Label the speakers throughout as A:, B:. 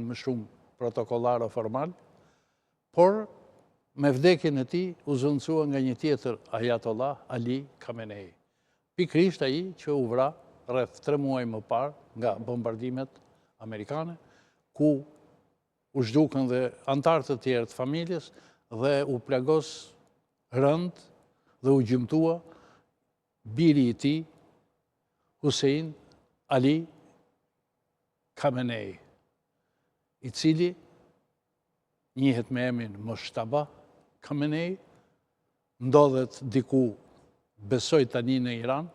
A: më shumë protokollar o formal, por me vdekjen e tij u zëvendësua nga një tjetër Ayatollah Ali Khamenei. Pikërisht ai që u vra rreth 3 muaj më parë nga bombardimet amerikane, ku u zhdukën dhe antarë të tjerë të familjes dhe u plagos rënd dhe u gjymtua biri i tij, Hussein Ali Khamenei, i cili njihet me emrin Moshtaba Khamenei, ndodhet diku, besoj tani në Iran,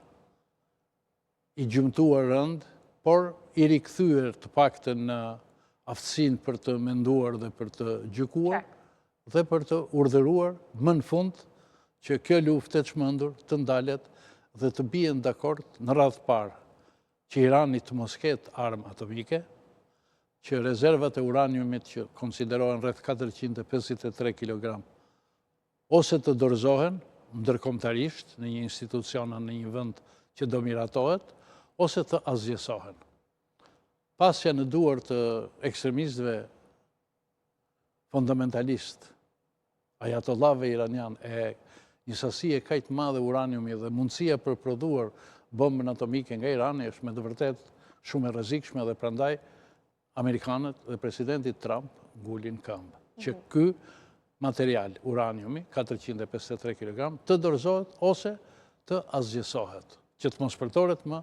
A: i gjymtuar rënd, por i rikthyer të paktën në aftësinë për të menduar dhe për të gjykuar dhe për të urdhëruar më në fund që kjo luftë e çmendur të ndalet dhe të bien dakord në radhë parë që Irani të mos ketë armë atomike, që rezervat e uraniumit që konsiderohen rreth 453 kg ose të dorëzohen ndërkombëtarisht në një institucion në një vend që do miratohet, ose të asgjësohen. Pasja në duar të ekstremistëve fundamentalist, ajatollahëve iranian, e një sasi e kaq të madhe uraniumi dhe mundësia për prodhuar bombën atomike nga Irani është me të vërtet shumë e rrezikshme dhe prandaj Amerikanët dhe presidenti Trump ngulin këmbë që ky material, uraniumi, 453 kg, të dorëzohet ose të asgjësohet, që të mos përdoret më,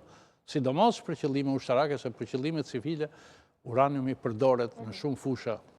A: sidomos për qëllime ushtarake, se për qëllime civile, uraniumi përdoret në shumë fusha